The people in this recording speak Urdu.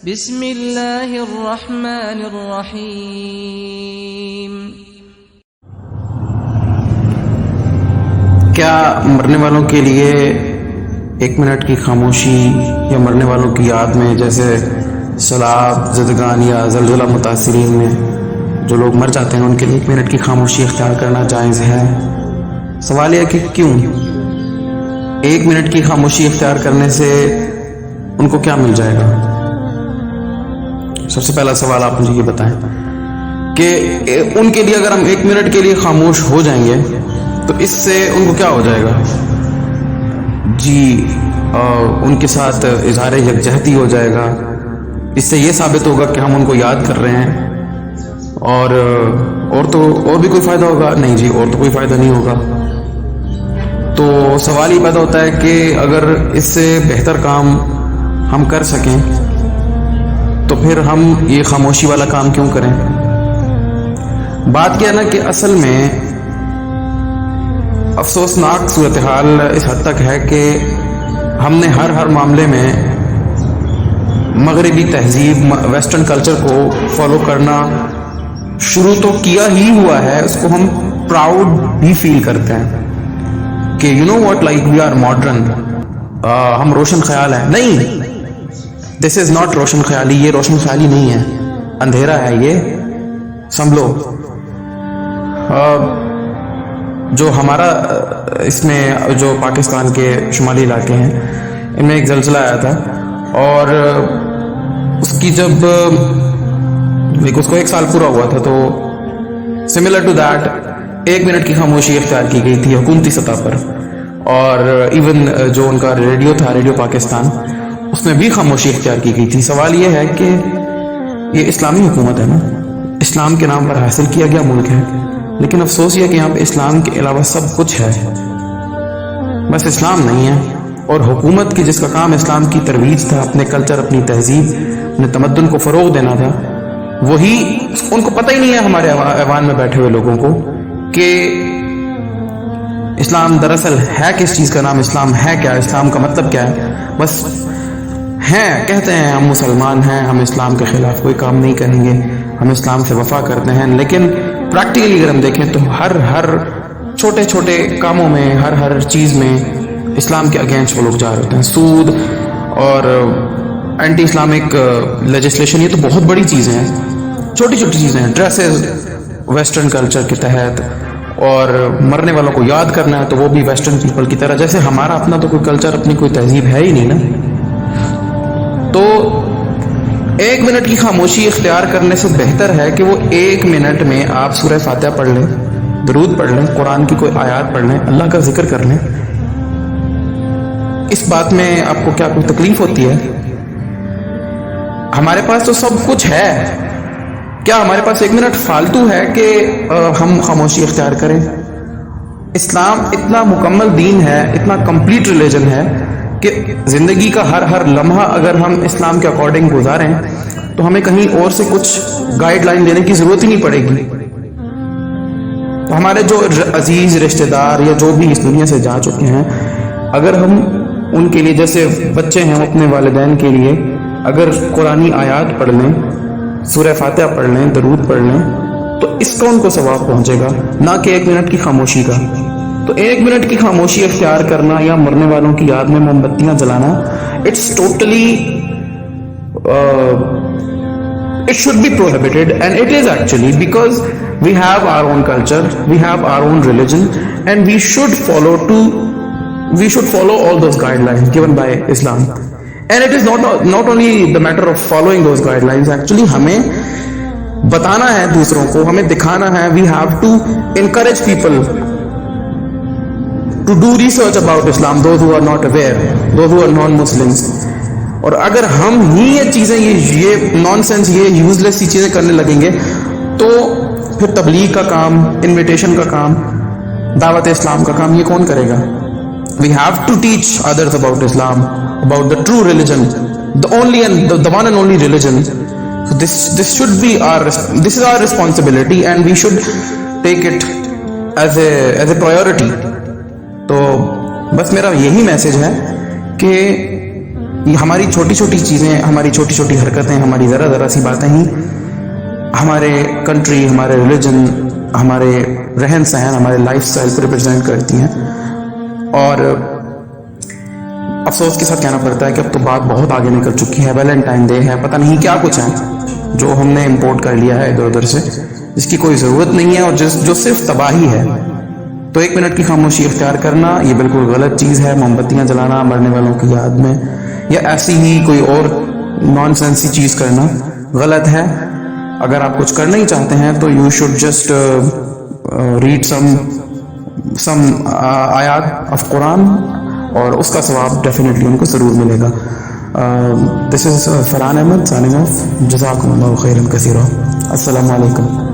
بسم اللہ الرحمن الرحیم۔ کیا مرنے والوں کے لیے 1 منٹ کی خاموشی یا مرنے والوں کی یاد میں، جیسے سیلاب زدگان یا زلزلہ متاثرین میں جو لوگ مر جاتے ہیں، ان کے لیے 1 منٹ کی خاموشی اختیار کرنا جائز ہے؟ سوال یہ کہ کیوں؟ 1 منٹ کی خاموشی اختیار کرنے سے ان کو کیا مل جائے گا؟ سب سے پہلا سوال آپ مجھے یہ بتائیں کہ ان کے لیے اگر ہم 1 منٹ کے لیے خاموش ہو جائیں گے تو اس سے ان کو کیا ہو جائے گا؟ جی ان کے ساتھ اظہار یکجہتی ہو جائے گا، اس سے یہ ثابت ہوگا کہ ہم ان کو یاد کر رہے ہیں، اور بھی کوئی فائدہ ہوگا؟ نہیں جی، اور تو کوئی فائدہ نہیں ہوگا۔ تو سوال یہ پیدا ہوتا ہے کہ اگر اس سے بہتر کام ہم کر سکیں تو پھر ہم یہ خاموشی والا کام کیوں کریں؟ بات کیا ہے نا کہ اصل میں افسوسناک صورتحال اس حد تک ہے کہ ہم نے ہر معاملے میں مغربی تہذیب، ویسٹرن کلچر کو فالو کرنا شروع تو کیا ہی ہوا ہے، اس کو ہم پراؤڈ بھی فیل کرتے ہیں کہ you know what, like we are modern, ہم روشن خیال ہیں۔ نہیں، دس از ناٹ روشن خیالی، یہ روشن خیالی نہیں ہے، اندھیرا ہے یہ، سنبھلو۔ جو ہمارا اس میں جو پاکستان کے شمالی علاقے ہیں، ان میں ایک زلزلہ آیا تھا، اور اس کی جب اس کو 1 سال پورا ہوا تھا، تو سملر ٹو دیٹ 1 منٹ کی خاموشی اختیار کی گئی تھی حکومتی سطح پر، اور ایون جو ان کا ریڈیو تھا، ریڈیو پاکستان، اس میں بھی خاموشی اختیار کی گئی تھی۔ سوال یہ ہے کہ یہ اسلامی حکومت ہے نا، اسلام کے نام پر حاصل کیا گیا ملک ہے، لیکن افسوس یہ کہ یہاں پہ اسلام کے علاوہ سب کچھ ہے، بس اسلام نہیں ہے۔ اور حکومت کی جس کا کام اسلام کی ترویج تھا، اپنے کلچر، اپنی تہذیب، اپنے تمدن کو فروغ دینا تھا، وہی ان کو پتہ ہی نہیں ہے، ہمارے ایوان میں بیٹھے ہوئے لوگوں کو، کہ اسلام دراصل ہے کس چیز کا نام، اسلام ہے کیا، اسلام کا مطلب کیا ہے۔ بس ہیں، کہتے ہیں ہم مسلمان ہیں، ہم اسلام کے خلاف کوئی کام نہیں کریں گے، ہم اسلام سے وفا کرتے ہیں، لیکن پریکٹیکلی اگر ہم دیکھیں تو ہر چھوٹے چھوٹے کاموں میں، ہر چیز میں اسلام کے اگینسٹ وہ لوگ جا رہے ہوتے ہیں۔ سود اور اینٹی اسلامک لیجسلیشن، یہ تو بہت بڑی چیزیں ہیں، چھوٹی چھوٹی چیزیں ہیں، ڈریسز ویسٹرن کلچر کے تحت، اور مرنے والوں کو یاد کرنا ہے تو وہ بھی ویسٹرن پیپل کی طرح، جیسے ہمارا اپنا تو کوئی کلچر، اپنی کوئی تہذیب ہے ہی نہیں نا۔ تو 1 منٹ کی خاموشی اختیار کرنے سے بہتر ہے کہ وہ 1 منٹ میں آپ سورہ فاتحہ پڑھ لیں، درود پڑھ لیں، قرآن کی کوئی آیات پڑھ لیں، اللہ کا ذکر کر لیں۔ اس بات میں آپ کو کیا کوئی تکلیف ہوتی ہے؟ ہمارے پاس تو سب کچھ ہے، کیا ہمارے پاس 1 منٹ فالتو ہے کہ ہم خاموشی اختیار کریں؟ اسلام اتنا مکمل دین ہے، اتنا کمپلیٹ ریلیجن ہے کہ زندگی کا ہر لمحہ اگر ہم اسلام کے اکارڈنگ گزاریں تو ہمیں کہیں اور سے کچھ گائیڈ لائن دینے کی ضرورت ہی نہیں پڑے گی۔ تو ہمارے جو عزیز رشتہ دار یا جو بھی اس دنیا سے جا چکے ہیں، اگر ہم ان کے لیے، جیسے بچے ہیں اپنے والدین کے لیے، اگر قرآنی آیات پڑھ لیں، سورہ فاتحہ پڑھ لیں، درود پڑھ لیں، تو اس کا ان کو ثواب پہنچے گا، نہ کہ 1 منٹ کی خاموشی کا۔ تو 1 منٹ کی خاموشی اختیار کرنا یا مرنے والوں کی یاد میں موم بتیاں جلانا، it's totally it should be prohibited, and it is actually, because we have our own culture, we have our own religion, and we should follow all those guidelines given by Islam. And it is not only the matter of following those guidelines, actually ہمیں بتانا ہے دوسروں کو، ہمیں دکھانا ہے، we have to encourage people to do research about Islam, those who are not aware, those who are non-Muslims. اور اگر ہم ہی یہ چیزیں، یہ نان سینس، یہ یوز لیس سی چیزیں کرنے لگیں گے تو پھر تبلیغ کا کام، انویٹیشن کا کام، دعوت اسلام کا کام یہ کون کرے گا؟ We have to teach others about Islam, about the true religion, the one and only religion. So this is our responsibility, and we should take it as a priority. تو بس میرا یہی میسج ہے کہ یہ ہماری چھوٹی چھوٹی چیزیں، ہماری چھوٹی چھوٹی حرکتیں، ہماری ذرا ذرا سی باتیں ہی ہمارے کنٹری، ہمارے ریلیجن، ہمارے رہن سہن، ہمارے لائف سٹائل کو ریپرزینٹ کرتی ہیں. اور افسوس کے ساتھ کہنا پڑتا ہے کہ اب تو بات بہت آگے نکل چکی ہے. ویلنٹائن ڈے ہے، پتہ نہیں کیا کچھ ہے جو ہم نے امپورٹ کر لیا ہے ادھر ادھر سے، جس کی کوئی ضرورت نہیں ہے اور جو صرف تباہی ہے. تو 1 منٹ کی خاموشی اختیار کرنا یہ بالکل غلط چیز ہے. موم بتیاں جلانا مرنے والوں کی یاد میں یا ایسی ہی کوئی اور نان سینسی چیز کرنا غلط ہے. اگر آپ کچھ کرنا ہی چاہتے ہیں تو you should just read some آیات آف قرآن، اور اس کا ثواب ڈیفینیٹلی ان کو ضرور ملے گا. دس از فرحان احمد سائننگ آف. جزاکم اللہ خیرا کثیرا. السلام علیکم.